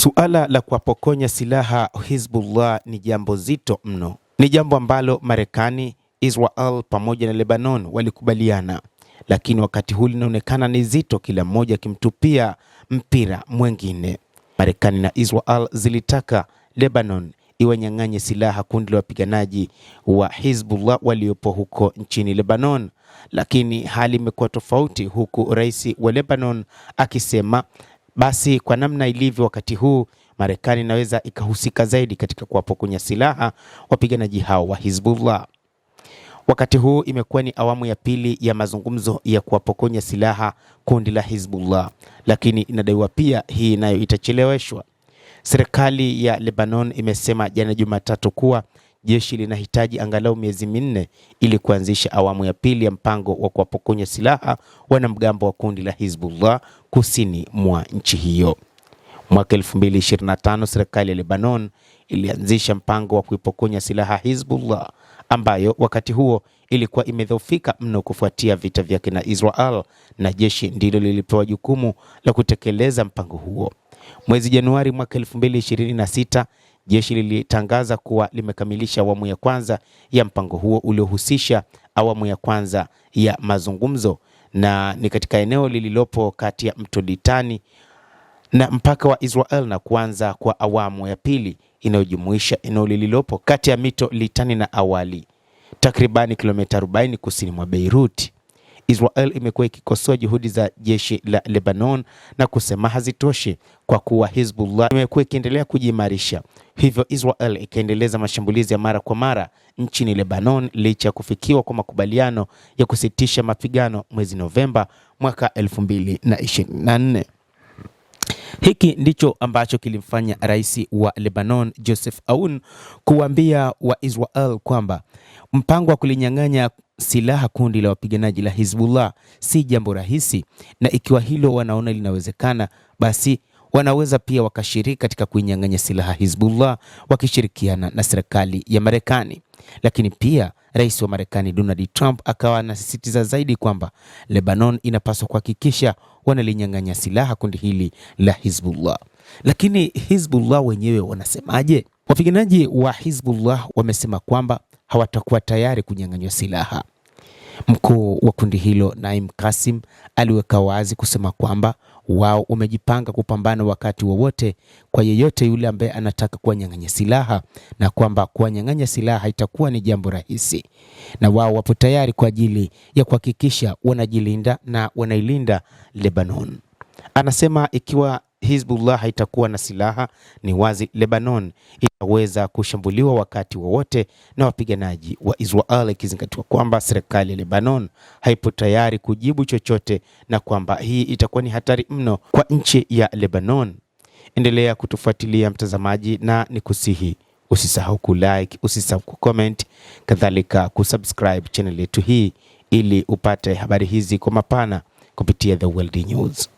Suala la kuwapokonya silaha Hizbullah ni jambo zito mno. Ni jambo ambalo Marekani, Israel pamoja na Lebanon walikubaliana. Lakini wakati huu linaonekana ni zito, kila mmoja akimtupia mpira mwingine. Marekani na Israel zilitaka Lebanon iwanyang'anye silaha kundi la wapiganaji wa Hizbullah waliopo huko nchini Lebanon. Lakini hali imekuwa tofauti, huku rais wa Lebanon akisema basi kwa namna ilivyo wakati huu, Marekani inaweza ikahusika zaidi katika kuwapokonya silaha wapiganaji hao wa Hizbullah. Wakati huu imekuwa ni awamu ya pili ya mazungumzo ya kuwapokonya silaha kundi la Hizbullah, lakini inadaiwa pia hii nayo itacheleweshwa. Serikali ya Lebanon imesema jana Jumatatu kuwa jeshi linahitaji angalau miezi minne ili kuanzisha awamu ya pili ya mpango wa kuwapokonya silaha wanamgambo wa kundi la Hizbullah kusini mwa nchi hiyo. Mwaka 2025 serikali ya Lebanon ilianzisha mpango wa kuipokonya silaha Hizbullah, ambayo wakati huo ilikuwa imedhoofika mno kufuatia vita vyake na Israel, na jeshi ndilo lilipewa jukumu la kutekeleza mpango huo. Mwezi Januari mwaka 2026 jeshi lilitangaza kuwa limekamilisha awamu ya kwanza ya mpango huo uliohusisha awamu ya kwanza ya mazungumzo, na ni katika eneo lililopo kati ya mto Litani na mpaka wa Israel, na kuanza kwa awamu ya pili inayojumuisha eneo lililopo kati ya mito Litani na Awali, takribani kilomita 40 kusini mwa Beirut. Israel imekuwa ikikosoa juhudi za jeshi la Lebanon na kusema hazitoshi kwa kuwa Hizbullah imekuwa ikiendelea kujiimarisha. Hivyo Israel ikaendeleza mashambulizi ya mara kwa mara nchini Lebanon licha ya kufikiwa kwa makubaliano ya kusitisha mapigano mwezi Novemba mwaka 2024. Hiki ndicho ambacho kilimfanya rais wa Lebanon Joseph Aoun kuambia wa Israel kwamba mpango wa kulinyang'anya silaha kundi la wapiganaji la Hizbullah si jambo rahisi, na ikiwa hilo wanaona linawezekana, basi wanaweza pia wakashiriki katika kuinyang'anya silaha Hizbullah wakishirikiana na serikali ya Marekani. Lakini pia rais wa Marekani Donald Trump akawa anasisitiza zaidi kwamba Lebanon inapaswa kuhakikisha wanalinyang'anya silaha kundi hili la Hizbullah. Lakini Hizbullah wenyewe wanasemaje? Wapiganaji wa Hizbullah wamesema kwamba hawatakuwa tayari kunyang'anywa silaha. Mkuu wa kundi hilo Naim Qasim aliweka wazi kusema kwamba wao wamejipanga kupambana wakati wowote kwa yeyote yule ambaye anataka kuwanyang'anya silaha, na kwamba kuwanyang'anya silaha haitakuwa ni jambo rahisi, na wao wapo tayari kwa ajili ya kuhakikisha wanajilinda na wanailinda Lebanon. Anasema ikiwa Hizbullah haitakuwa na silaha, ni wazi Lebanon inaweza kushambuliwa wakati wowote na wapiganaji wa Israel, ikizingatiwa kwamba serikali ya Lebanon haipo tayari kujibu chochote, na kwamba hii itakuwa ni hatari mno kwa nchi ya Lebanon. Endelea kutufuatilia mtazamaji, na nikusihi usisahau kulike, usisahau kucomment, kadhalika kusubscribe channel yetu hii ili upate habari hizi kwa mapana kupitia The World News.